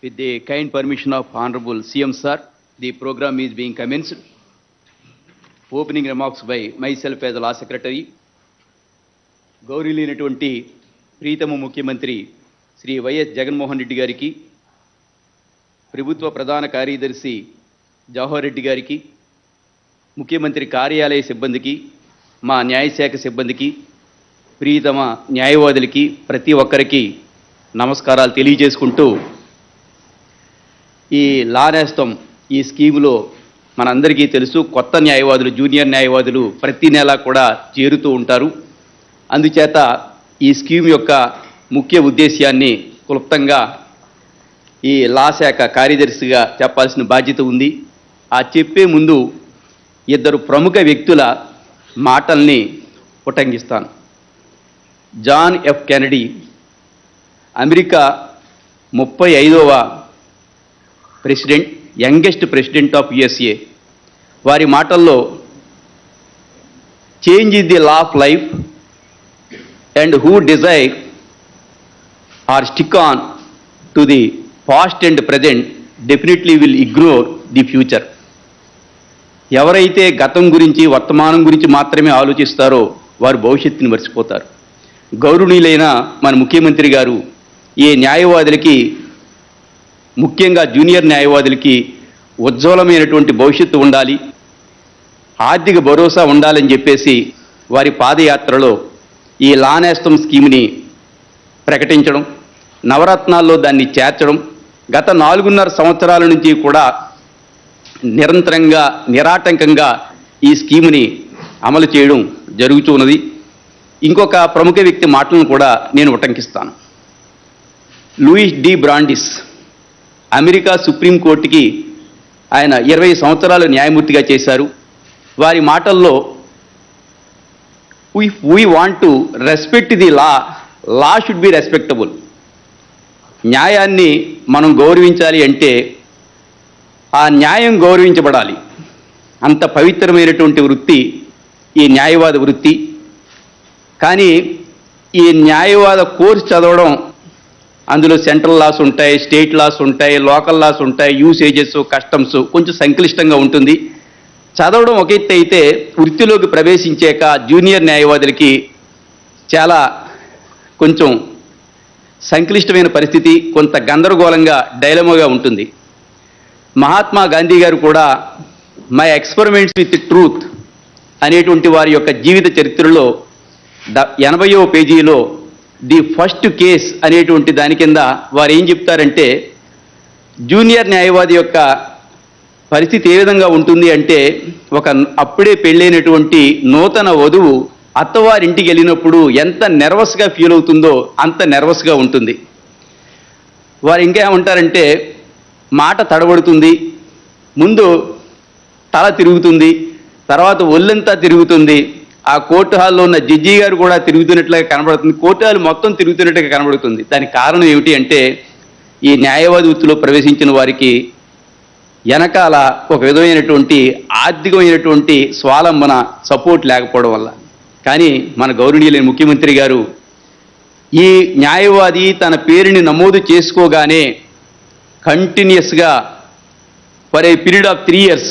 With the kind permission of Honorable CM Sir, the program is being commenced. Opening remarks by myself as the Law Secretary. గౌరవనీయులైనటువంటి ప్రీతమ ముఖ్యమంత్రి Shri YS Jaganmohan Reddy గారికి, ప్రభుత్వ ప్రధాన కార్యదర్శి జవహర్ రెడ్డి గారికి, ముఖ్యమంత్రి కార్యాలయ సిబ్బందికి, మా న్యాయశాఖ సిబ్బందికి, ప్రీతమ న్యాయవాదులకి ప్రతి ఒక్కరికి నమస్కారాలు తెలియజేసుకుంటూ, ఈ లా నేస్తం ఈ స్కీములో మనందరికీ తెలుసు, కొత్త న్యాయవాదులు, జూనియర్ న్యాయవాదులు ప్రతి నెల కూడా చేరుతూ ఉంటారు. అందుచేత ఈ స్కీమ్ యొక్క ముఖ్య ఉద్దేశ్యాన్ని క్లుప్తంగా ఈ లా శాఖ కార్యదర్శిగా చెప్పాల్సిన బాధ్యత ఉంది. ఆ చెప్పే ముందు ఇద్దరు ప్రముఖ వ్యక్తుల మాటల్ని ఉటంకిస్తాను. జాన్ ఎఫ్ కెనడీ, అమెరికా 35వ president, youngest president of USA, వారి మాటల్లో change is the law of life and who desire or stick on to the past and present definitely will ignore the future. ఎవరైతే గతం గురించి, వర్తమానం గురించి మాత్రమే ఆలోచిస్తారో వారు భవిష్యత్తుని మర్చిపోతారు. గౌరవనీయులైన మన ముఖ్యమంత్రి గారు ఈ న్యాయవాదులకి, ముఖ్యంగా జూనియర్ న్యాయవాదులకి ఉజ్వలమైనటువంటి భవిష్యత్తు ఉండాలి, ఆర్థిక భరోసా ఉండాలని చెప్పేసి వారి పాదయాత్రలో ఈ లా నేస్తం స్కీమ్ని ప్రకటించడం, నవరత్నాల్లో దాన్ని చేర్చడం, గత 4.5 సంవత్సరాల నుంచి కూడా నిరంతరంగా నిరాటంకంగా ఈ స్కీమ్ని అమలు చేయడం జరుగుతున్నది. ఇంకొక ప్రముఖ వ్యక్తి మాటలను కూడా నేను ఉటంకిస్తాను. లూయిస్ డి బ్రాండిస్, అమెరికా సుప్రీంకోర్టుకి ఆయన 20 సంవత్సరాలు న్యాయమూర్తిగా చేశారు. వారి మాటల్లో, we want to respect the law should be respectable. న్యాయాన్ని మనం గౌరవించాలి అంటే ఆ న్యాయం గౌరవించబడాలి. అంత పవిత్రమైనటువంటి వృత్తి ఈ న్యాయవాద వృత్తి. కానీ ఈ న్యాయవాద కోర్సు చదవడం, అందులో సెంట్రల్ లాస్ ఉంటాయి, స్టేట్ లాస్ ఉంటాయి, లోకల్ లాస్ ఉంటాయి, యూసేజెస్, కస్టమ్స్, కొంచెం సంక్లిష్టంగా ఉంటుంది. చదవడం ఒక ఎత్తు అయితే వృత్తిలోకి ప్రవేశించాక జూనియర్ న్యాయవాదులకి చాలా కొంచెం సంక్లిష్టమైన పరిస్థితి, కొంత గందరగోళంగా, డైలమాగా ఉంటుంది. మహాత్మా గాంధీ గారు కూడా మై ఎక్స్పెరిమెంట్స్ విత్ ట్రూత్ అనేటువంటి వారి యొక్క జీవిత చరిత్రలో 80వ పేజీలో ది ఫస్ట్ కేస్ అనేటువంటి దాని కింద వారు ఏం చెప్తారంటే, జూనియర్ న్యాయవాది యొక్క పరిస్థితి ఏ విధంగా ఉంటుంది అంటే, ఒక అప్పుడే పెళ్ళైనటువంటి నూతన వధువు అత్తవారింటికి వెళ్ళినప్పుడు ఎంత నెర్వస్గా ఫీల్ అవుతుందో అంత నెర్వస్గా ఉంటుంది. వారు ఇంకా ఏమంటారంటే, మాట తడబడుతుంది, ముందు తల తిరుగుతుంది, తర్వాత ఒళ్ళంతా తిరుగుతుంది, ఆ కోర్టు హాల్లో ఉన్న జడ్జి గారు కూడా తిరుగుతున్నట్లుగా కనబడుతుంది, కోర్టు హాల్ మొత్తం తిరుగుతున్నట్టుగా కనబడుతుంది. దానికి కారణం ఏమిటి అంటే, ఈ న్యాయవాది వృత్తిలో ప్రవేశించిన వారికి వెనకాల ఒక విధమైనటువంటి ఆర్థికమైనటువంటి స్వాలంబన, సపోర్ట్ లేకపోవడం వల్ల. కానీ మన గౌరవనీయులైన ముఖ్యమంత్రి గారు ఈ న్యాయవాది తన పేరుని నమోదు చేసుకోగానే కంటిన్యూస్గా for a period of 3 years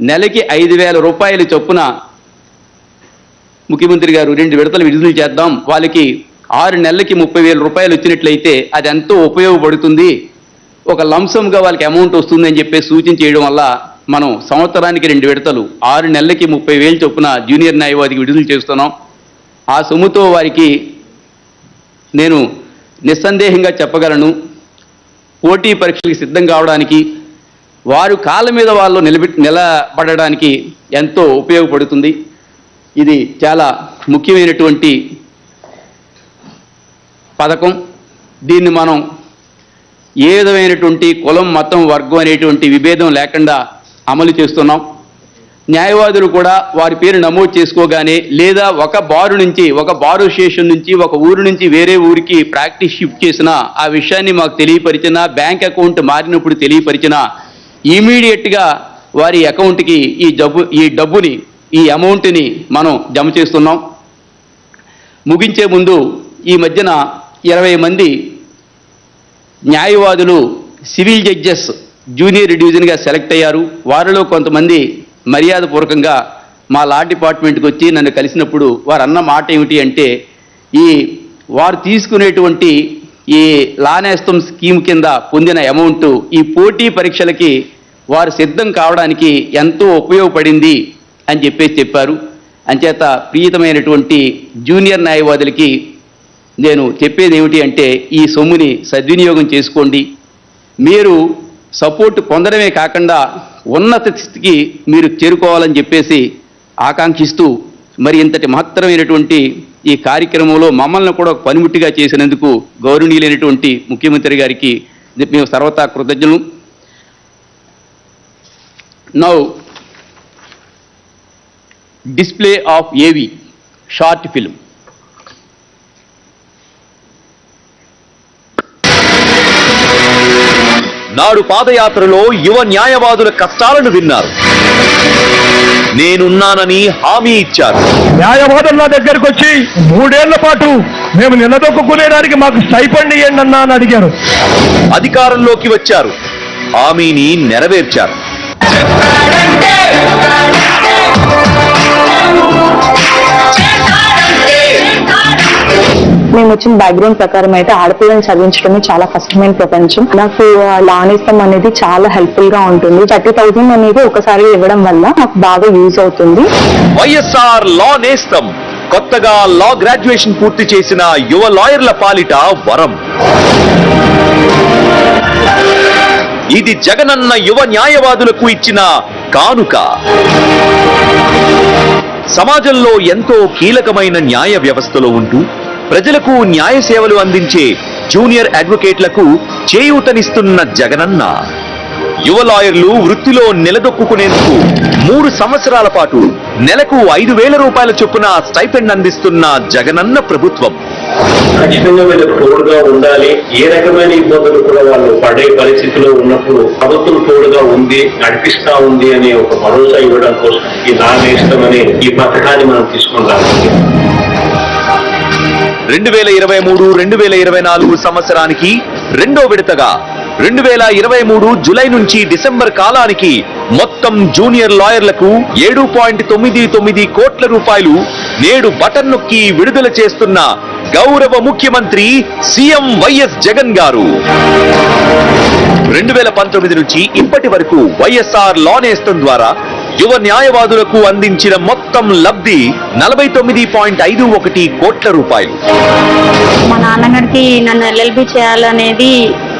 నెలకి 5,000 రూపాయలు చొప్పున ముఖ్యమంత్రి గారు 2 విడతలు విడుదల చేద్దాం, వాళ్ళకి 6 నెలలకి 30,000 రూపాయలు వచ్చినట్లయితే అది ఎంతో ఉపయోగపడుతుంది, ఒక లంసంగా వాళ్ళకి అమౌంట్ వస్తుందని చెప్పి సూచన చేయడం వల్ల మనం సంవత్సరానికి 2 విడతలు 6 నెలలకి 30,000 చొప్పున జూనియర్ న్యాయవాదికి విడుదల చేస్తున్నాం. ఆ సొమ్ముతో వారికి నేను నిస్సందేహంగా చెప్పగలను, పోటీ పరీక్షలకు సిద్ధం కావడానికి, వారు కాళ్ళ మీద వాళ్ళు నిలబడడానికి ఎంతో ఉపయోగపడుతుంది. ఇది చాలా ముఖ్యమైనటువంటి పథకం. దీన్ని మనం ఏ విధమైనటువంటి కులం, మతం, వర్గం అనేటువంటి విభేదం లేకుండా అమలు చేస్తున్నాం. న్యాయవాదులు కూడా వారి పేరు నమోదు చేసుకోగానే, లేదా ఒక బారు నుంచి, ఒక బార్ అసోసియేషన్ నుంచి ఒక ఊరు నుంచి వేరే ఊరికి ప్రాక్టీస్ షిఫ్ట్ చేసినా, ఆ విషయాన్ని మాకు తెలియపరిచినా, బ్యాంక్ అకౌంట్ మారినప్పుడు తెలియపరిచినా, ఇమీడియట్గా వారి అకౌంట్కి ఈ డబ్బుని, ఈ అమౌంట్ని మనం జమ చేస్తున్నాం. ముగించే ముందు ఈ మధ్యన 20 మంది న్యాయవాదులు సివిల్ జడ్జెస్ జూనియర్ డివిజన్గా సెలెక్ట్ అయ్యారు. వారిలో కొంతమంది మర్యాదపూర్వకంగా మా లా డిపార్ట్మెంట్కి వచ్చి నన్ను కలిసినప్పుడు వారు అన్న మాట ఏమిటి అంటే, వారు తీసుకునేటువంటి ఈ లా నేస్తం స్కీమ్ కింద పొందిన అమౌంట్ ఈ పోటీ పరీక్షలకి వారు సిద్ధం కావడానికి ఎంతో ఉపయోగపడింది అని చెప్పారు. అంచేత ప్రియతమైనటువంటి జూనియర్ న్యాయవాదులకి నేను చెప్పేది ఏమిటి అంటే, ఈ సొమ్ముని సద్వినియోగం చేసుకోండి. మీరు సపోర్ట్ పొందడమే కాకుండా ఉన్నత స్థితికి మీరు చేరుకోవాలని చెప్పేసి ఆకాంక్షిస్తూ, మరి ఇంతటి మహత్తరమైనటువంటి ఈ కార్యక్రమంలో మమ్మల్ని కూడా పనిముట్టిగా చేసినందుకు గౌరవనీయులైనటువంటి ముఖ్యమంత్రి గారికి మేము సర్వతా కృతజ్ఞులు. నౌ డిస్ప్లే ఆఫ్ ఏవి షార్ట్ ఫిల్మ్. నాడు పాదయాత్రలో యువ న్యాయవాదుల కష్టాలను విన్నారు. నేనున్నానని హామీ ఇచ్చారు. న్యాయవాదుల దగ్గరకు వచ్చి 3 ఏళ్ల పాటు మేము నిలదొక్కునేదానికి మాకు స్టైపెండ్ ఇవ్వండి అన్నా అని అడిగారు. అధికారంలోకి వచ్చారు, హామీని నెరవేర్చారు. మేము వచ్చిన బ్యాక్గ్రౌండ్ ప్రకారం అయితే ఆడపిల్లని చదివించడమే చాలా కష్టమైన ప్రపంచం. నాకు లా నేస్తం అనేది చాలా హెల్ప్ఫుల్ గా ఉంటుంది. 30,000 అనేది ఒకసారి ఇవ్వడం వల్ల నాకు బాగా యూజ్ అవుతుంది. వైఎస్ఆర్ లా నేస్తం కొత్తగా లా గ్రాడ్యుయేషన్ పూర్తి చేసిన యువ లాయర్ల పాలిట వరం. ఇది జగనన్న యువ న్యాయవాదులకు ఇచ్చిన కానుక. సమాజంలో ఎంతో కీలకమైన న్యాయ వ్యవస్థలో ఉంటూ ప్రజలకు న్యాయ సేవలు అందించే జూనియర్ అడ్వకేట్లకు చేయూతనిస్తున్న జగనన్న యువ లాయర్లు వృత్తిలో నిలదొక్కునేందుకు 3 సంవత్సరాల పాటు నెలకు 5,000 రూపాయల చొప్పున స్టైపెండ్ అందిస్తున్న జగనన్న ప్రభుత్వం. ఖచ్చితంగా వీళ్ళకి తోడుగా ఉండాలి. ఏ రకమైన ఇబ్బందులు కూడా వాళ్ళు పడే పరిస్థితిలో ఉన్నప్పుడు ప్రభుత్వం తోడుగా ఉంది, నడిపిస్తా ఉంది అనే ఒక భరోసా ఇవ్వడం కోసం ఈ లా నేస్తం అనే ఈ పథకాన్ని మనం తీసుకుని రావాలి. 2023-2024 సంవత్సరానికి 2వ విడతగా 2023 జూలై నుంచి డిసెంబర్ కాలానికి మొత్తం జూనియర్ లాయర్లకు 7.99 కోట్ల రూపాయలు నేడు బటన్ నొక్కి విడుదల చేస్తున్న గౌరవ ముఖ్యమంత్రి సీఎం వైఎస్ జగన్ గారు. 2019 నుంచి ఇప్పటి వరకు వైఎస్ఆర్ లా నేస్తం ద్వారా యువ న్యాయవాదులకు అందించిన మొత్తం లబ్ధి 49.51 కోట్ల రూపాయలు. మా నాన్నగారికి నన్ను ఎల్ఎల్బి చేయాలనేది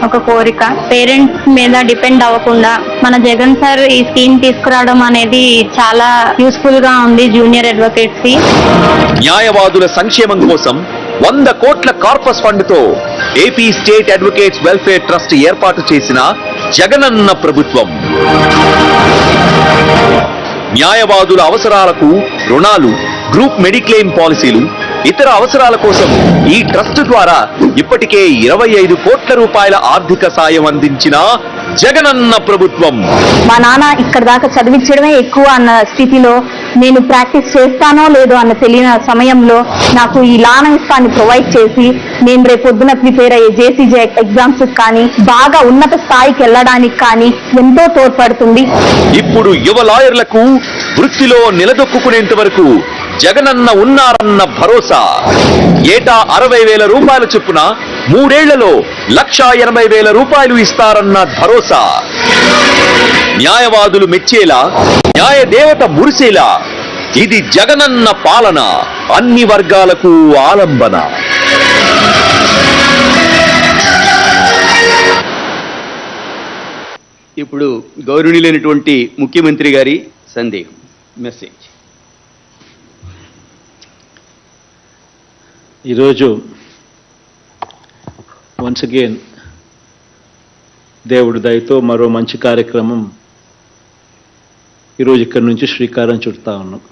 ఒక కోరిక. పేరెంట్స్ మీద డిపెండ్ అవ్వకుండా మన జగన్ సార్ ఈ స్కీమ్ తీసుకురావడం అనేది చాలా యూస్ఫుల్ గా ఉంది జూనియర్ అడ్వకేట్స్ కి. న్యాయవాదుల సంక్షేమం కోసం 100 కోట్ల కార్పస్ ఫండ్ తో AP state advocates welfare trust ఏర్పాటు చేసిన జగనన్న ప్రభుత్వం. న్యాయవాదుల అవసరాలకు రుణాలు, గ్రూప్ మెడిక్లెయిమ్ పాలసీలు, ఇతర అవసరాల కోసం ఈ ట్రస్ట్ ద్వారా ఇప్పటికే 25 కోట్ల రూపాయల ఆర్థిక సాయం అందించిన జగనన్న ప్రభుత్వం. మా నాన్న ఇక్కడ దాకా చదివించడమే ఎక్కువ అన్న స్థితిలో నేను ప్రాక్టీస్ చేస్తానో లేదో అన్న తెలియని సమయంలో నాకు ఈ లా నేస్తాన్ని ప్రొవైడ్ చేసి నేను రేపు పొద్దున ప్రిపేర్ అయ్యే జేసీజే ఎగ్జామ్స్ కానీ బాగా ఉన్నత స్థాయికి వెళ్ళడానికి కానీ ఎంతో తోడ్పడుతుంది. ఇప్పుడు యువ లాయర్లకు వృత్తిలో నిలదొక్కునేంత వరకు జగనన్న ఉన్నారన్న భరోసా. ఏటా 60,000 రూపాయల చొప్పున 3 ఏళ్లలో 1,80,000 రూపాయలు ఇస్తారన్న భరోసా. న్యాయవాదులు మెచ్చేలా, న్యాయ దేవత మురిసేలా ఇది జగనన్న పాలన, అన్ని వర్గాలకు ఆలంబన. ఇప్పుడు గౌరవనీయులైనటువంటి ముఖ్యమంత్రి గారి సందేహం మెసేజ్. ఈరోజు వన్స్ అగైన్ దేవుడి దయతో మరో మంచి కార్యక్రమం ఈరోజు ఇక్కడి నుంచి శ్రీకారం చుడతా ఉన్నాం.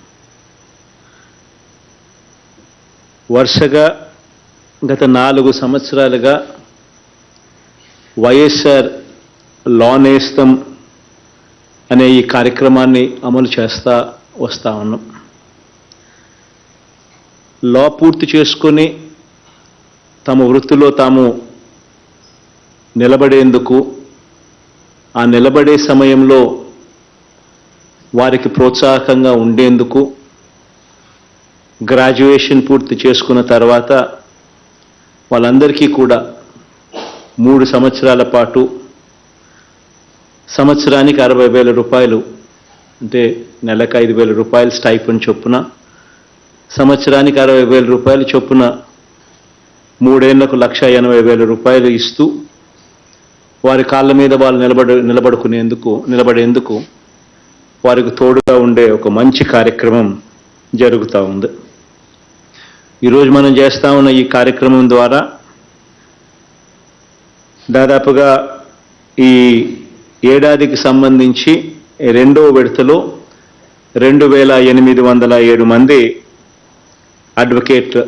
వరుసగా గత 4 సంవత్సరాలుగా వైఎస్ఆర్ లా నేస్తం అనే ఈ కార్యక్రమాన్ని అమలు చేస్తా వస్తా ఉన్నాం. లా పూర్తి చేసుకొని తమ వృత్తిలో తాము నిలబడేందుకు ఆ నిలబడే సమయంలో వారికి ప్రోత్సాహకంగా ఉండేందుకు గ్రాడ్యుయేషన్ పూర్తి చేసుకున్న తర్వాత వాళ్ళందరికీ కూడా 3 సంవత్సరాల పాటు సంవత్సరానికి 60,000 రూపాయలు, అంటే నెలకు 5,000 రూపాయలు స్టైపెండ్ చొప్పున, సంవత్సరానికి 60,000 రూపాయలు చొప్పున 3 ఏళ్లకు 1,80,000 రూపాయలు ఇస్తూ వారి కాళ్ళ మీద వాళ్ళు నిలబడేందుకు వారికి తోడుగా ఉండే ఒక మంచి కార్యక్రమం జరుగుతూ ఉంది. ఈరోజు మనం చేస్తూ ఉన్న ఈ కార్యక్రమం ద్వారా దాదాపుగా ఈ ఏడాదికి సంబంధించి 2వ విడతలో 2,807 మంది అడ్వకేట్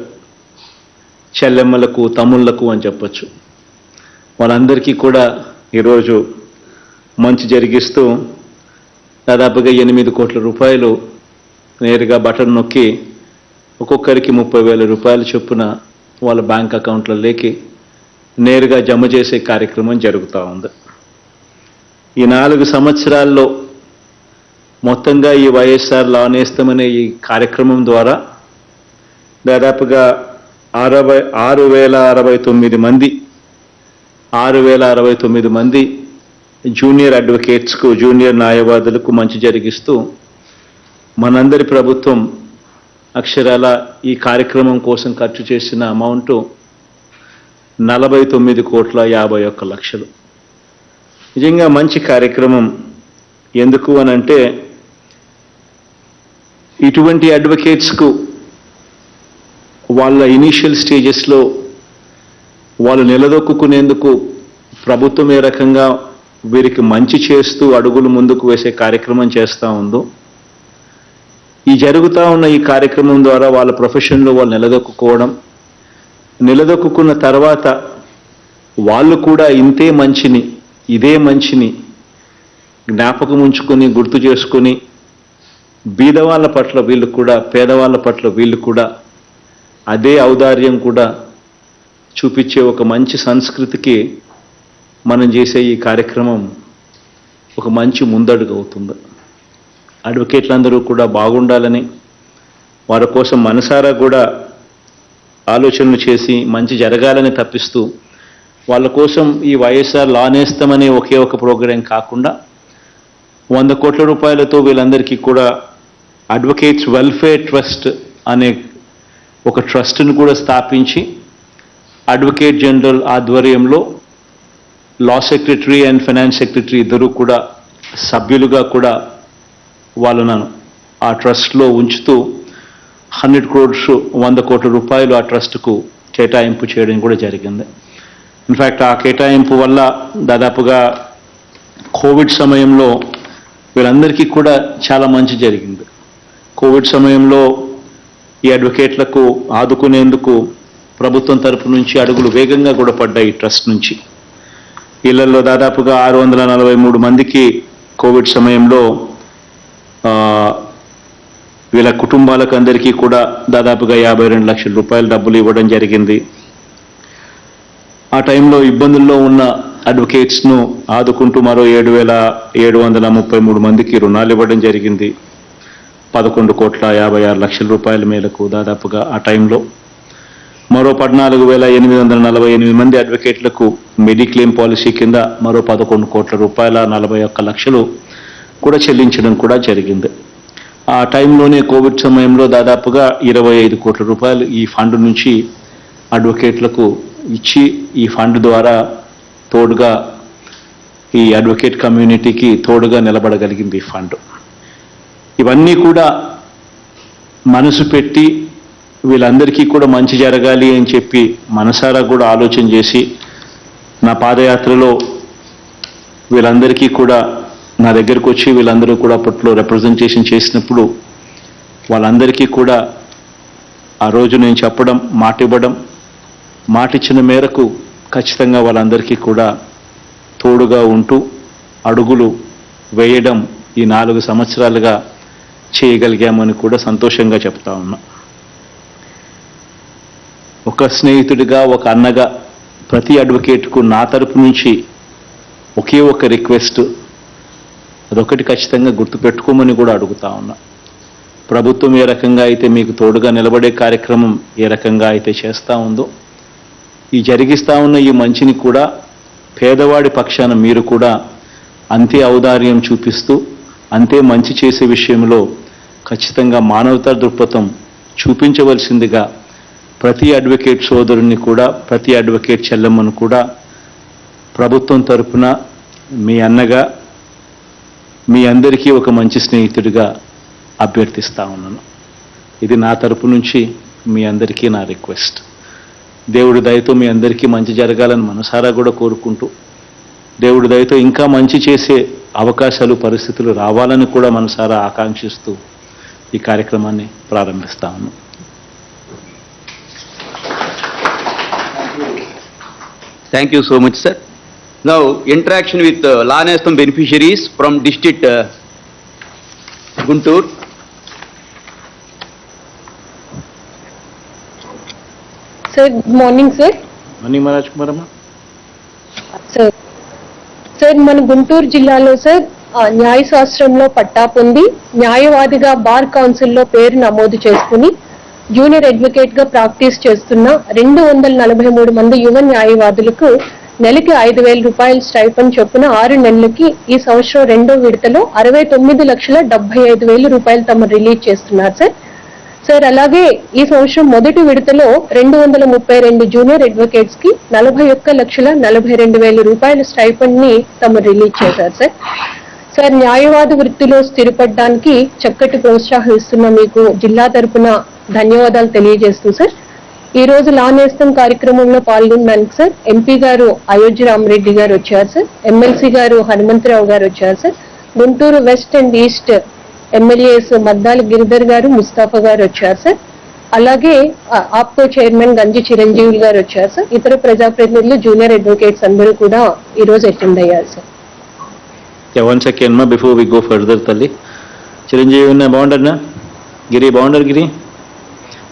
చెల్లెమ్మలకు, తమ్ముళ్లకు అని చెప్పచ్చు, వాళ్ళందరికీ కూడా ఈరోజు మంచి జరిగిస్తూ దాదాపుగా 8 కోట్ల రూపాయలు నేరుగా బటన్ నొక్కి ఒక్కొక్కరికి 30,000 రూపాయలు చొప్పున వాళ్ళ బ్యాంక్ అకౌంట్లలోకి నేరుగా జమ చేసే కార్యక్రమం జరుగుతూ ఉంది. ఈ 4 సంవత్సరాల్లో మొత్తంగా ఈ వైఎస్ఆర్ లా నేస్తం అనే ఈ కార్యక్రమం ద్వారా దాదాపుగా 6,069 మంది జూనియర్ అడ్వకేట్స్కు, జూనియర్ న్యాయవాదులకు మంచి జరిగిస్తూ మనందరి ప్రభుత్వం అక్షరాల ఈ కార్యక్రమం కోసం ఖర్చు చేసిన అమౌంట్ 49,51,00,000. నిజంగా మంచి కార్యక్రమం. ఎందుకు అనంటే ఇటువంటి అడ్వకేట్స్కు వాళ్ళ ఇనీషియల్ స్టేజెస్లో వాళ్ళు నిలదొక్కునేందుకు ప్రభుత్వం ఏ రకంగా వీరికి మంచి చేస్తూ అడుగులు ముందుకు వేసే కార్యక్రమం చేస్తూ ఉందో, ఈ జరుగుతూ ఉన్న ఈ కార్యక్రమం ద్వారా వాళ్ళ ప్రొఫెషన్లో వాళ్ళు నిలదొక్కున్న తర్వాత వాళ్ళు కూడా ఇదే మంచిని జ్ఞాపకం ఉంచుకొని, గుర్తు చేసుకొని, బీదవాళ్ళ పట్ల వీళ్ళు కూడా, పేదవాళ్ళ పట్ల వీళ్ళు కూడా అదే ఔదార్యం కూడా చూపించే ఒక మంచి సంస్కృతికి మనం చేసే ఈ కార్యక్రమం ఒక మంచి ముందడుగు అవుతుంది. అడ్వకేట్లందరూ కూడా బాగుండాలని, వారి కోసం మనసారా కూడా ఆలోచనలు చేసి మంచి జరగాలని తప్పిస్తూ వాళ్ళ కోసం ఈ వైఎస్ఆర్ లా నేస్తం అనే ఒకే ఒక ప్రోగ్రాం కాకుండా 100 కోట్ల రూపాయలతో వీళ్ళందరికీ కూడా అడ్వకేట్స్ వెల్ఫేర్ ట్రస్ట్ అనే ఒక ట్రస్ట్ను కూడా స్థాపించి అడ్వకేట్ జనరల్ ఆధ్వర్యంలో లా సెక్రటరీ అండ్ ఫైనాన్స్ సెక్రటరీ ఇద్దరు కూడా సభ్యులుగా కూడా వాళ్ళను ఆ ట్రస్ట్లో ఉంచుతూ 100 కోట్ల రూపాయలు ఆ ట్రస్ట్కు కేటాయింపు చేయడం కూడా జరిగింది. ఇన్ఫ్యాక్ట్ ఆ కేటాయింపు వల్ల దాదాపుగా కోవిడ్ సమయంలో వీళ్ళందరికీ కూడా చాలా మంచి జరిగింది. కోవిడ్ సమయంలో ఈ అడ్వకేట్లకు ఆదుకునేందుకు ప్రభుత్వం తరపు నుంచి అడుగులు వేగంగా కూడా పడ్డాయి. ఈ ట్రస్ట్ నుంచి ఇళ్లలో దాదాపుగా 643 మందికి కోవిడ్ సమయంలో వీళ్ళ కుటుంబాలకు అందరికీ కూడా దాదాపుగా 52 లక్షల రూపాయల డబ్బులు ఇవ్వడం జరిగింది. ఆ టైంలో ఇబ్బందుల్లో ఉన్న అడ్వకేట్స్ను ఆదుకుంటూ మరో 7,733 మందికి రుణాలు ఇవ్వడం జరిగింది. 11,56,00,000 రూపాయల మేరకు దాదాపుగా ఆ టైంలో మరో 14,848 మంది అడ్వకేట్లకు మెడిక్లెయిమ్ పాలసీ కింద మరో 11,41,41,00,000 కూడా చెల్లించడం కూడా జరిగింది. ఆ టైంలోనే కోవిడ్ సమయంలో దాదాపుగా 25 కోట్ల రూపాయలు ఈ ఫండ్ నుంచి అడ్వకేట్లకు ఇచ్చి, ఈ ఫండ్ ద్వారా తోడుగా ఈ అడ్వకేట్ కమ్యూనిటీకి తోడుగా నిలబడగలిగింది ఈ ఫండ్. ఇవన్నీ కూడా మనసు పెట్టి వీళ్ళందరికీ కూడా మంచి జరగాలి అని చెప్పి మనసారా కూడా ఆలోచన చేసి నా పాదయాత్రలో వీళ్ళందరికీ కూడా నా దగ్గరకు వచ్చి వీళ్ళందరూ కూడా అప్పట్లో రిప్రజెంటేషన్ చేసినప్పుడు వాళ్ళందరికీ కూడా ఆ రోజు నేను చెప్పడం, మాట ఇవ్వడం, మాటిచ్చిన మేరకు ఖచ్చితంగా వాళ్ళందరికీ కూడా తోడుగా ఉంటూ అడుగులు వేయడం ఈ 4 సంవత్సరాలుగా చేయగలిగామని కూడా సంతోషంగా చెప్తా ఉన్నా. ఒక స్నేహితుడిగా, ఒక అన్నగా ప్రతి అడ్వకేట్కు నా తరపు నుంచి ఒకే ఒక రిక్వెస్ట్, అదొకటి ఖచ్చితంగా గుర్తుపెట్టుకోమని కూడా అడుగుతా ఉన్నా. ప్రభుత్వం ఏ రకంగా అయితే మీకు తోడుగా నిలబడే కార్యక్రమం ఏ రకంగా అయితే చేస్తూ ఉందో, ఈ జరిగిస్తూ ఉన్న ఈ మంచిని కూడా పేదవాడి పక్షాన మీరు కూడా అంతే ఔదార్యం చూపిస్తూ అంతే మంచి చేసే విషయంలో ఖచ్చితంగా మానవతా దృక్పథం చూపించవలసిందిగా ప్రతి అడ్వకేట్ సోదరుని కూడా, ప్రతి అడ్వకేట్ చెల్లెమ్మను కూడా ప్రభుత్వం తరపున మీ అన్నగా, మీ అందరికీ ఒక మంచి స్నేహితుడిగా అభ్యర్థిస్తా ఉన్నాను. ఇది నా తరపు నుంచి మీ అందరికీ నా రిక్వెస్ట్. దేవుడి దయతో మీ అందరికీ మంచి జరగాలని మనసారా కూడా కోరుకుంటూ, దేవుడి దయతో ఇంకా మంచి చేసే అవకాశాలు, పరిస్థితులు రావాలని కూడా మనసారా ఆకాంక్షిస్తూ ఈ కార్యక్రమాన్ని ప్రారంభిస్తా ఉన్నాను. Thank you so much, sir. Now, interaction with Law Nestam beneficiaries from district Guntur. Sir good morning sir. Money Maharaj Kumaramma. Sir మన గుంటూరు జిల్లాలో సార్ న్యాయశాస్త్రంలో పట్టా పొంది న్యాయవాదిగా బార్ కౌన్సిల్లో పేరు నమోదు చేసుకుని జూనియర్ అడ్వకేట్ గా ప్రాక్టీస్ చేస్తున్న 243 మంది యువ న్యాయవాదులకు నెలకి 5,000 రూపాయల స్టైఫండ్ చొప్పున 6 నెలలకి ఈ సంవత్సరం 2వ విడతలో 69,75,000 రూపాయలు తమ రిలీజ్ చేస్తున్నారు సార్. అలాగే ఈ సంవత్సరం మొదటి విడతలో 232 జూనియర్ అడ్వకేట్స్ కి 41,42,000 రూపాయల స్టైఫండ్ ని తమ రిలీజ్ చేశారు సార్. న్యాయవాద వృత్తిలో స్థిరపడడానికి చక్కటి ప్రోత్సాహిస్తున్న మీకు జిల్లా తరపున ధన్యవాదాలు తెలియజేస్తూ సార్, ఈ రోజు లా నేస్తం కార్యక్రమంలో పాల్గొనడానికి సార్ ఎంపీ గారు అయోధ్య రామరెడ్డి గారు వచ్చారు సార్, ఎమ్మెల్సీ గారు హనుమంతరావు గారు వచ్చారు sir, Guntur west and east MLAs Maddala Giridhar గారు, ముస్తాఫా గారు వచ్చారు సార్, అలాగే ఆప్కో చైర్మన్ గంజి చిరంజీవి గారు వచ్చారు సార్. ఇతర ప్రజాప్రతినిధులు, జూనియర్ అడ్వకేట్స్ అందరూ కూడా ఈ రోజు అటెండ్ అయ్యారు సార్. వన్ సెకండ్ మా బిఫోర్ వి గో ఫర్దర్ తల్లి. చిరంజీవి అన్న బాగుండన్నా, గిరి బాగుండరు, గిరి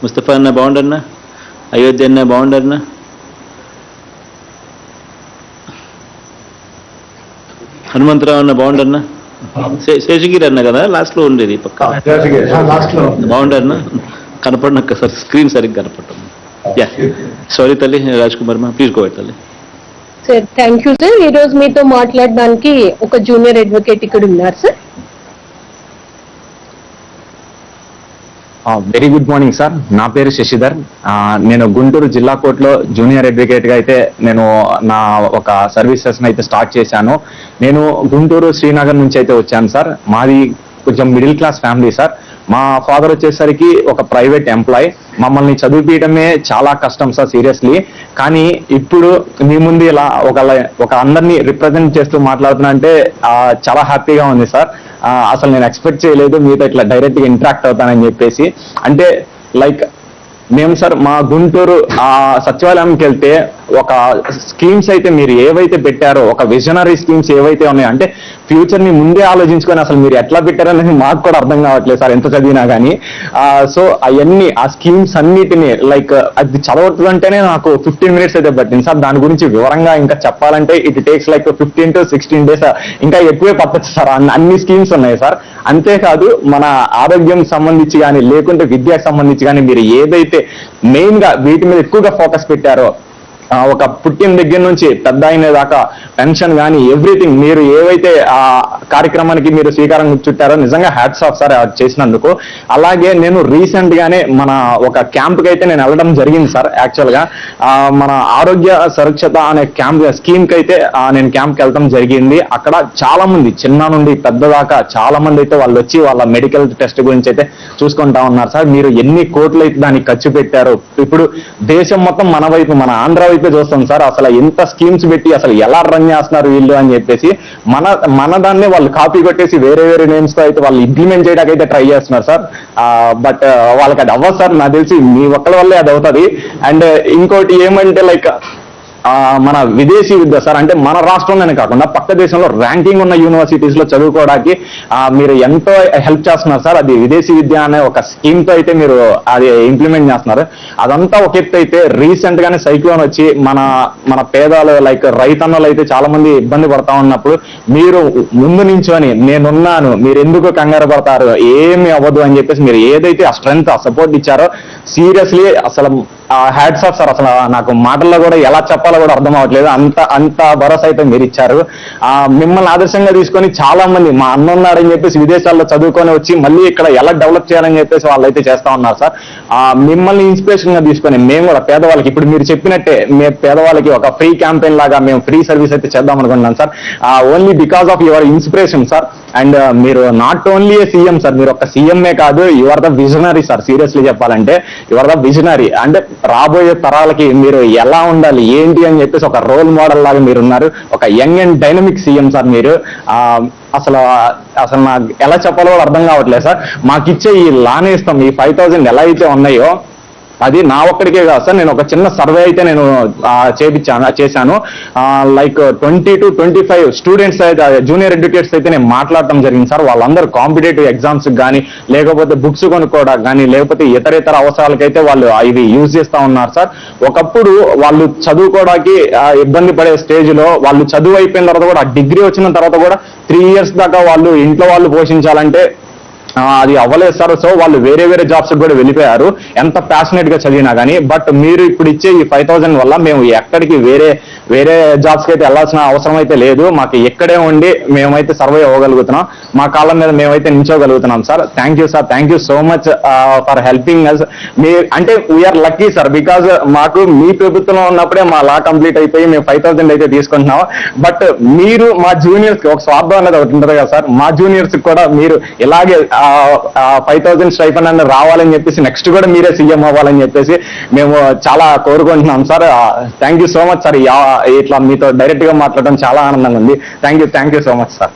ముస్తఫా అన్న బాగుండన్నా, అయోధ్య అన్న బాగుండన్నా, హనుమంతరావు అన్న బాగుండన్నా, శేషగిరి అన్న కదా లాస్ట్ లో ఉండేది పక్క బాగుండన్నా, కనపడిన సార్ స్క్రీన్ సరిగ్గా కనపడటం. యా సారీ తల్లి. రాజ్ కుమార్ మా ప్లీజ్ గో తల్లి. Sir thank you sir. ఈ రోజు మీతో మాట్లాడడానికి ఒక జూనియర్ అడ్వకేట్ ఇక్కడ ఉన్నారు sir. Very good morning sir. నా పేరు శశిధర్. నేను గుంటూరు జిల్లా కోర్టులో జూనియర్ అడ్వకేట్ గా అయితే నేను నా ఒక సర్వీసెస్ అయితే స్టార్ట్ చేశాను. నేను గుంటూరు శ్రీనగర్ నుంచి అయితే వచ్చాను సార్. మాది కొంచెం మిడిల్ క్లాస్ ఫ్యామిలీ సార్. మా ఫాదర్ వచ్చేసరికి ఒక ప్రైవేట్ ఎంప్లాయ్. మమ్మల్ని చదివించడమే చాలా కష్టం సార్ సీరియస్లీ. కానీ ఇప్పుడు మీ ముందు ఇలా ఒక అందరినీ రిప్రజెంట్ చేస్తూ మాట్లాడుతున్నా అంటే చాలా హ్యాపీగా ఉంది సార్. అసలు నేను ఎక్స్పెక్ట్ చేయలేదు మీతో ఇట్లా డైరెక్ట్ గా ఇంటరాక్ట్ అవుతానని చెప్పేసి. అంటే లైక్ మేము సార్ మా గుంటూరు సచివాలయంకి వెళ్తే ఒక స్కీమ్స్ అయితే మీరు ఏవైతే పెట్టారో, ఒక విజనరీ స్కీమ్స్ ఏవైతే ఉన్నాయో, అంటే ఫ్యూచర్ ని ముందే ఆలోచించుకొని అసలు మీరు ఎట్లా పెట్టారనేది మాకు కూడా అర్థం కావట్లేదు సార్ ఎంత చదివినా కానీ. సో అవన్నీ ఆ స్కీమ్స్ అన్నిటిని లైక్ అది చదవట్లంటేనే నాకు 15 మినిట్స్ అయితే పట్టింది సార్. దాని గురించి వివరంగా ఇంకా చెప్పాలంటే it takes like 15 to 16 days ఇంకా ఎక్కువే పట్టచ్చు సార్. అన్ని స్కీమ్స్ ఉన్నాయి సార్. అంతేకాదు మన ఆరోగ్యం సంబంధించి కానీ లేకుంటే విద్యకు సంబంధించి కానీ మీరు ఏదైతే మెయిన్ గా వీటి మీద ఎక్కువగా ఫోకస్ పెట్టారో, ఒక పుట్టిన దగ్గర నుంచి పెద్ద అయిన దాకా పెన్షన్ కానీ ఎవ్రీథింగ్ మీరు ఏవైతే ఆ కార్యక్రమానికి మీరు శ్రీకారం చుట్టారో నిజంగా హ్యాట్స్ ఆఫ్ సార్ చేసినందుకు. అలాగే నేను రీసెంట్ గానే మన ఒక క్యాంప్ కి అయితే నేను వెళ్ళడం జరిగింది సార్. యాక్చువల్ గా మన ఆరోగ్య సురక్షత అనే స్కీమ్ కి అయితే నేను క్యాంప్ కి వెళ్ళడం జరిగింది. అక్కడ చాలా మంది చిన్న నుండి పెద్ద దాకా చాలా మంది అయితే వాళ్ళు వచ్చి వాళ్ళ మెడికల్ టెస్ట్ గురించి అయితే చూసుకుంటా ఉన్నారు సార్. మీరు ఎన్ని కోట్లు అయితే దానికి ఖర్చు పెట్టారో, ఇప్పుడు దేశం మొత్తం మన వైపు, మన ఆంధ్ర వైపు చూస్తాం సార్. అసలు ఎంత స్కీమ్స్ పెట్టి అసలు ఎలా రన్ చేస్తున్నారు వీళ్ళు అని చెప్పేసి మన దాన్నే వాళ్ళు కాపీ కొట్టేసి వేరే నేమ్స్ తో అయితే వాళ్ళు ఇంప్లిమెంట్ చేయడానికి అయితే ట్రై చేస్తున్నారు సార్. బట్ వాళ్ళకి అది అవ్వదు సార్. నాకు తెలిసి మీ ఒక్కరి వల్లే అది అవుతుంది. అండ్ ఇంకోటి ఏమంటే లైక్ మన విదేశీ విద్య సార్, అంటే మన రాష్ట్రంలోనే కాకుండా పక్క దేశంలో ర్యాంకింగ్ ఉన్న యూనివర్సిటీస్ లో చదువుకోవడానికి మీరు ఎంతో హెల్ప్ చేస్తున్నారు సార్. అది విదేశీ విద్య అనే ఒక స్కీమ్ తో అయితే మీరు అది ఇంప్లిమెంట్ చేస్తున్నారు. అదంతా ఒక ఎత్తు అయితే, రీసెంట్ గానే సైక్లోన్ వచ్చి మన పేదలు లైక్ రైతన్నలు అయితే చాలా మంది ఇబ్బంది పడతా ఉన్నప్పుడు మీరు ముందు నించొని నేనున్నాను, మీరు ఎందుకు కంగారు పడతారు, ఏమి అవ్వదు అని చెప్పేసి మీరు ఏదైతే ఆ స్ట్రెంగ్త్ ఆ సపోర్ట్ ఇచ్చారో సీరియస్లీ అసలు హ్యాట్స్ ఆఫ్ సార్. అసలు నాకు మాటల్లో కూడా ఎలా చెప్పాలో కూడా అర్థం అవ్వట్లేదు, అంత భరోసా అయితే మీరు ఇచ్చారు. మిమ్మల్ని ఆదర్శంగా తీసుకొని చాలా మంది మా అన్న ఉన్నాడని చెప్పేసి విదేశాల్లో చదువుకొని వచ్చి మళ్ళీ ఇక్కడ ఎలా డెవలప్ చేయాలని చెప్పేసి వాళ్ళు అయితే చేస్తా ఉన్నారు సార్. మిమ్మల్ని ఇన్స్పిరేషన్ గా తీసుకొని మేము కూడా పేదవాళ్ళకి, ఇప్పుడు మీరు చెప్పినట్టే మేము పేదవాళ్ళకి ఒక ఫ్రీ క్యాంపెయిన్ లాగా మేము ఫ్రీ సర్వీస్ అయితే చేద్దాం అనుకుంటున్నాం sir. Only because of your inspiration sir. And మీరు not only a CM sir, మీరు ఒక సీఎంఏ కాదు, your the visionary sir. Seriously చెప్పాలంటే యువర్ ద విజనరీ. అంటే రాబోయే తరాలకి మీరు ఎలా ఉండాలి ఏంటి అని చెప్పేసి ఒక రోల్ మోడల్ లాగా మీరు ఉన్నారు. ఒక young and dynamic CM sir మీరు. అసలు నాకు ఎలా చెప్పాలో కూడా అర్థం కావట్లేదు సార్. మాకిచ్చే ఈ లానేస్తాం ఈ 5,000 ఎలా అయితే ఉన్నాయో అది నా ఒక్కడికే కాదు సార్. నేను ఒక చిన్న సర్వే అయితే నేను చేశాను. లైక్ 20 to 25 స్టూడెంట్స్ అయితే జూనియర్ ఎడ్యుకేట్స్ అయితే నేను మాట్లాడటం జరిగింది సార్. వాళ్ళందరూ కాంపిటేటివ్ ఎగ్జామ్స్ కానీ, లేకపోతే బుక్స్ కొనుక్కోవడానికి కానీ, లేకపోతే ఇతర అవసరాలకైతే వాళ్ళు ఇవి యూజ్ చేస్తా ఉన్నారు సార్. ఒకప్పుడు వాళ్ళు చదువుకోవడానికి ఇబ్బంది పడే స్టేజ్ లో వాళ్ళు చదువు అయిపోయిన తర్వాత కూడా, డిగ్రీ వచ్చిన తర్వాత కూడా 3 years దాకా వాళ్ళు ఇంట్లో వాళ్ళు పోషించాలంటే అది అవ్వలేదు సార్. సో వాళ్ళు వేరే జాబ్స్ కూడా వెళ్ళిపోయారు ఎంత ప్యాషనెట్ గా చదివినా కానీ. బట్ మీరు ఇప్పుడు ఇచ్చే ఈ 5,000 వల్ల మేము ఎక్కడికి వేరే జాబ్స్ కి అయితే వెళ్ళాల్సిన అవసరం అయితే లేదు. మాకు ఎక్కడే ఉండి మేమైతే సర్వే అవ్వగలుగుతున్నాం, మా కాళ్ళ మీద మేమైతే నిల్చోగలుగుతున్నాం sir. Thank you sir, thank you so much for helping us. అంటే వీఆర్ లక్కీ సార్, బికాజ్ మాకు మీ ప్రభుత్వంలో ఉన్నప్పుడే మా లా కంప్లీట్ అయిపోయి మేము 5,000 అయితే తీసుకుంటున్నాం. బట్ మీరు మా జూనియర్స్ కి ఒక స్వార్థం అనేది ఒకటి ఉంటుంది కదా సార్, మా జూనియర్స్ కూడా మీరు ఇలాగే 5,000 స్టైఫండ్ అనేది రావాలని చెప్పేసి నెక్స్ట్ కూడా మీరే సీఎం అవ్వాలని చెప్పేసి మేము చాలా కోరుకుంటున్నాం sir. Thank you so much sir. ఇట్లా మీతో డైరెక్ట్ గా మాట్లాడడం చాలా ఆనందంగా ఉంది. Thank you so much sir.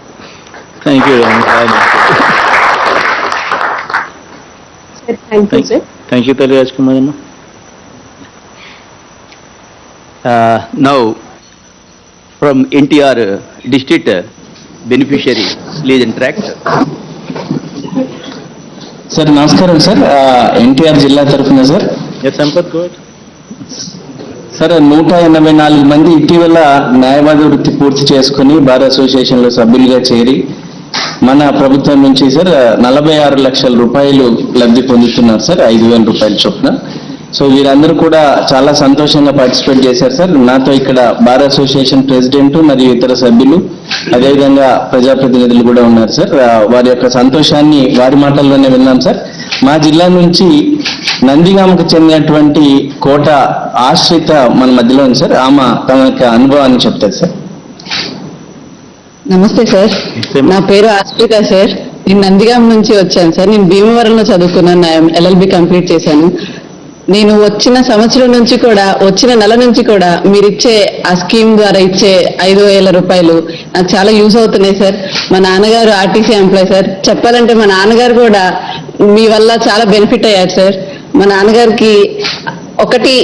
Thank you sir. Thank you తల్లి రాజ్ కుమార్ అమ్మ. Now from NTR district beneficiary, please interact. Sir నమస్కారం సార్. ఎన్టీఆర్ జిల్లా తరఫున సార్. సంపత్ గౌడ్ సార్ 184 మంది ఇటీవల న్యాయవాద వృత్తి పూర్తి చేసుకుని బార్ అసోసియేషన్ లో సభ్యులుగా చేరి మన ప్రభుత్వం నుంచి సార్ 46 లక్షల రూపాయలు లబ్ధి పొందుతున్నారు సార్, 5,000 రూపాయల చొప్పున. సో వీరందరూ కూడా చాలా సంతోషంగా పార్టిసిపేట్ చేశారు సార్. నాతో ఇక్కడ బార్ అసోసియేషన్ ప్రెసిడెంట్ మరియు ఇతర సభ్యులు, అదేవిధంగా ప్రజాప్రతినిధులు కూడా ఉన్నారు సార్. వారి యొక్క సంతోషాన్ని వారి మాటల్లోనే విన్నాం సార్. మా జిల్లా నుంచి నందిగామకు చెందినటువంటి కోట ఆశ్రిత మన మధ్యలో ఉంది సార్. ఆమె తమ యొక్క అనుభవాన్ని చెప్తారు సార్. నమస్తే సార్, నా పేరు ఆశ్రిత సార్. నేను నందిగామ నుంచి వచ్చాను సార్. నేను భీమవరంలో చదువుకున్నాను, LLB కంప్లీట్ చేశాను. నేను వచ్చిన సంవత్సరం నుంచి కూడా, వచ్చిన నెల నుంచి కూడా మీరు ఇచ్చే ఆ స్కీమ్ ద్వారా ఇచ్చే 5,000 రూపాయలు నాకు చాలా యూజ్ అవుతున్నాయి సార్. మా నాన్నగారు RTC ఎంప్లాయ్ సార్. చెప్పాలంటే మా నాన్నగారు కూడా మీ వల్ల చాలా బెనిఫిట్ అయ్యారు సార్. మా నాన్నగారికి ఒకటి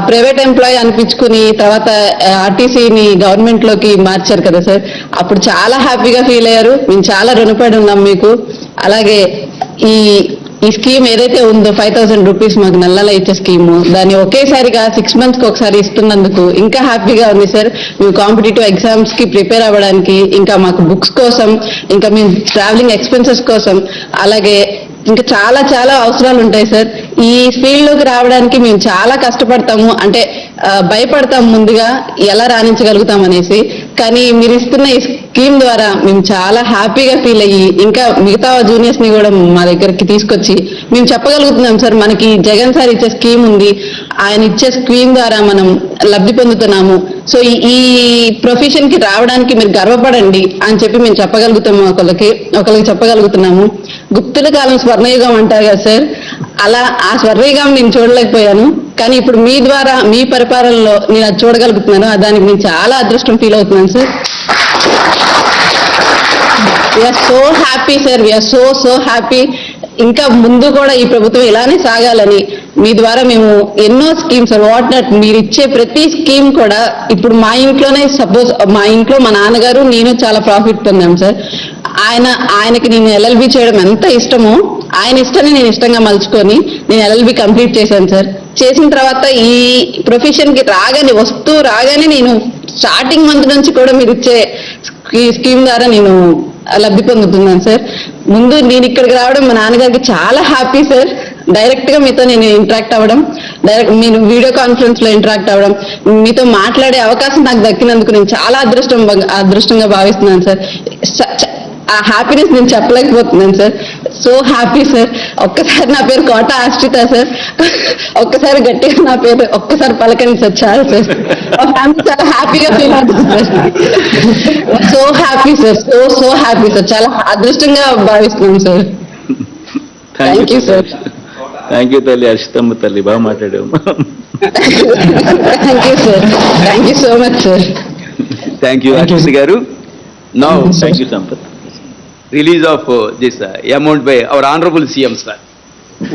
ప్రైవేట్ ఎంప్లాయీ అనిపించుకుని తర్వాత RTCని గవర్నమెంట్ లోకి మార్చారు కదా సార్. అప్పుడు చాలా హ్యాపీగా ఫీల్ అయ్యారు. మేము చాలా రుణపడి ఉన్నాం మీకు. అలాగే ఈ స్కీమ్ ఏదైతే ఉందో 5,000 రూపీస్ మాకు నెల ఇచ్చే స్కీము, దాన్ని ఒకేసారిగా 6 months ఒకసారి ఇస్తున్నందుకు ఇంకా హ్యాపీగా ఉంది సార్. మేము కాంపిటేటివ్ ఎగ్జామ్స్ కి ప్రిపేర్ అవ్వడానికి, ఇంకా మాకు బుక్స్ కోసం, ఇంకా మేము ట్రావెలింగ్ ఎక్స్పెన్సెస్ కోసం, అలాగే ఇంకా చాలా చాలా అవసరాలు ఉంటాయి సార్. ఈ ఫీల్డ్ లోకి రావడానికి మేము చాలా కష్టపడతాము, అంటే భయపడతాం ముందుగా ఎలా రాణించగలుగుతాం అనేసి. కానీ మీరు ఇస్తున్న ఈ స్కీమ్ ద్వారా మేము చాలా హ్యాపీగా ఫీల్ అయ్యి ఇంకా మిగతా జూనియర్స్ ని కూడా మా దగ్గరికి తీసుకొచ్చి మేము చెప్పగలుగుతున్నాం సార్, మనకి జగన్ సార్ ఇచ్చే స్కీమ్ ఉంది, ఆయన ఇచ్చే స్కీమ్ ద్వారా మనం లబ్ధి పొందుతున్నాము. సో ఈ ప్రొఫెషన్ కి రావడానికి మీరు గర్వపడండి అని చెప్పి మేము చెప్పగలుగుతాము, ఒకరికి చెప్పగలుగుతున్నాము. గుప్తుల కాలం స్వర్ణయుగం అంటారు కదా సార్, అలా ఆ స్వర్ణయుగం నేను చూడలేకపోయాను. కానీ ఇప్పుడు మీ ద్వారా, మీ పరిపాలనలో నేను అది చూడగలుగుతున్నాను. దానికి నేను చాలా అదృష్టం ఫీల్ అవుతున్నాను sir. We're so happy sir, we're so happy. ఇంకా ముందు కూడా ఈ ప్రభుత్వం ఇలానే సాగాలని మీ ద్వారా మేము ఎన్నో స్కీమ్స్ వాట్ నాట్ మీరు ఇచ్చే ప్రతి స్కీమ్ కూడా ఇప్పుడు మా ఇంట్లోనే సపోజ్ మా ఇంట్లో మా నాన్నగారు నేను చాలా ప్రాఫిట్ పొందాం సార్. ఆయనకి నేను ఎల్ఎల్బి చేయడం ఎంత ఇష్టమో ఆయన ఇష్టాన్ని నేను ఇష్టంగా మలుచుకొని నేను ఎల్ఎల్బి కంప్లీట్ చేశాను సార్. చేసిన తర్వాత ఈ ప్రొఫెషన్ కి రాగానే నేను స్టార్టింగ్ మంత్ నుంచి కూడా మీరు ఇచ్చే ఈ స్కీమ్ ద్వారా నేను లబ్ధి పొందుతున్నాను సార్. ముందు నేను ఇక్కడికి రావడం మా నాన్నగారికి చాలా హ్యాపీ సార్. డైరెక్ట్ గా మీతో నేను ఇంటరాక్ట్ అవ్వడం, మీరు వీడియో కాన్ఫరెన్స్ లో ఇంటరాక్ట్ అవ్వడం, మీతో మాట్లాడే అవకాశం నాకు దక్కినందుకు నేను చాలా అదృష్టంగా భావిస్తున్నాను సార్. ఆ హ్యాపీనెస్ నేను చెప్పలేకపోతున్నాను సార్. So happy sir. ఒక్కసారి నా పేరు కోట ఆశ్రిత సార్. ఒక్కసారి గట్టిగా నా పేరు ఒక్కసారి పలకండి సార్ చాలు సార్. మా ఫ్యామిలీ చాలా హ్యాపీగా ఫీల్ అవుతుంది sir. So happy sir. So happy sir. చాలా అదృష్టంగా భావిస్తున్నాం sir. Thank you sir. Thank you తల్లి, అర్షితమ్మ తల్లి, బాగా మాట్లాడాము. Thank you sir. Thank you so much sir. Thank you Arshith గారు. Now thank you Sampath. release of this amount by our honorable CM sir.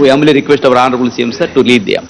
We humbly request our honorable CM sir to lead them.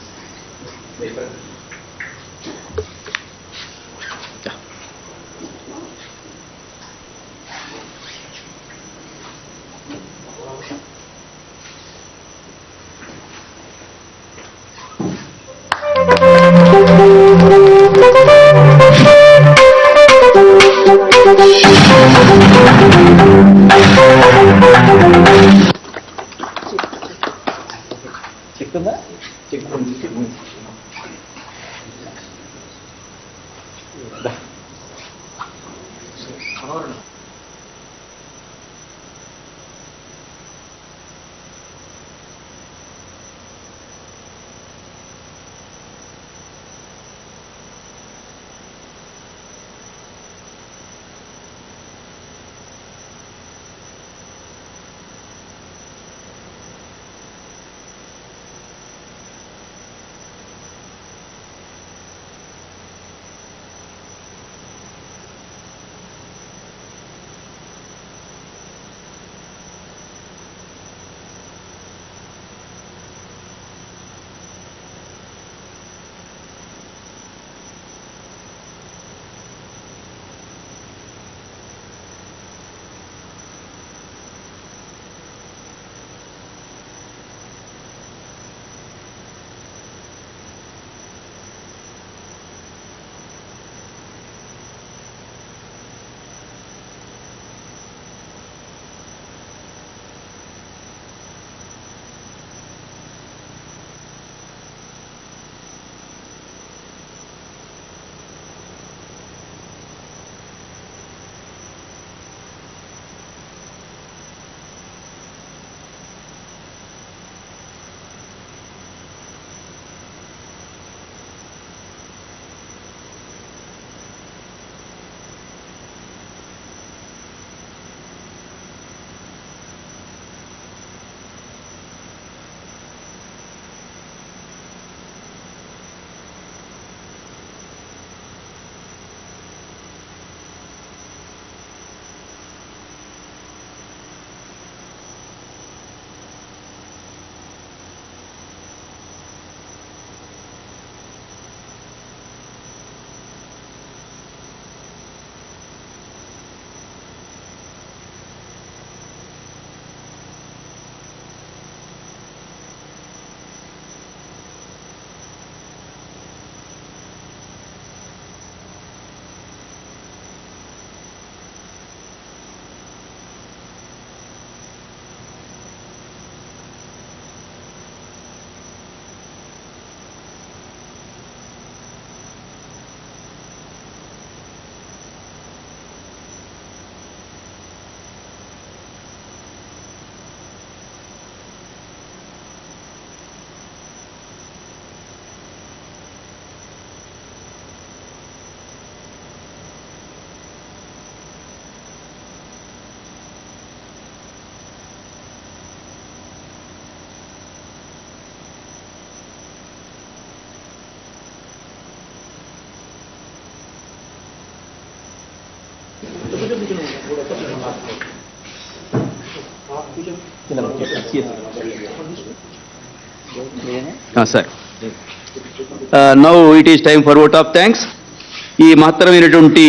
Sir now it is time for vote of thanks. ఈ మహత్తరమైనటువంటి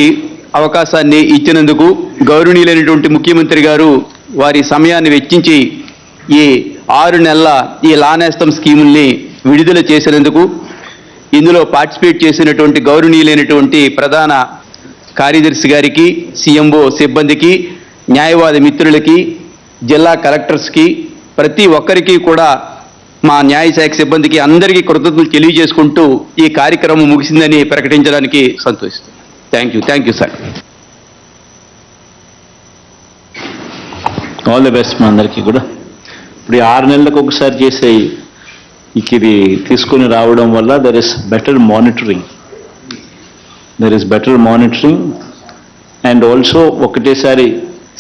అవకాశాన్ని ఇచ్చినందుకు గౌరవనీయులైనటువంటి ముఖ్యమంత్రి గారు వారి సమయాన్ని వెచ్చించి ఈ 6 నెలల ఈ లా నేస్తం స్కీముల్ని విడుదల చేసినందుకు, ఇందులో పార్టిసిపేట్ చేసినటువంటి గౌరవనీయులైనటువంటి ప్రధాన కార్యదర్శి గారికి, సిఎంఓ సిబ్బందికి, న్యాయవాది మిత్రులకి, జిల్లా కలెక్టర్స్కి, ప్రతి ఒక్కరికి కూడా మా న్యాయశాఖ సిబ్బందికి అందరికీ కృతజ్ఞతలు తెలియజేసుకుంటూ ఈ కార్యక్రమం ముగిసిందని ప్రకటించడానికి సంతోషిస్తాను. Thank you sir. All the best మా అందరికీ కూడా. ఇప్పుడు 6 నెలలకు ఒకసారి చేసే ఇది తీసుకొని రావడం వల్ల there is better monitoring and also ఒకటేసారి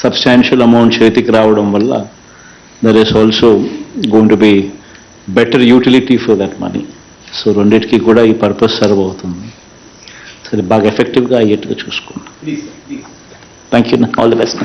సబ్స్టాన్షియల్ అమౌంట్ చేతికి రావడం వల్ల there is also going to be better utility for that money. So రెండింటికి కూడా ఈ పర్పస్ సర్వ్ అవుతుంది. సరే, బాగా ఎఫెక్టివ్గా అయ్యేట్టుగా చూసుకుంటాం. Thank you. All the best.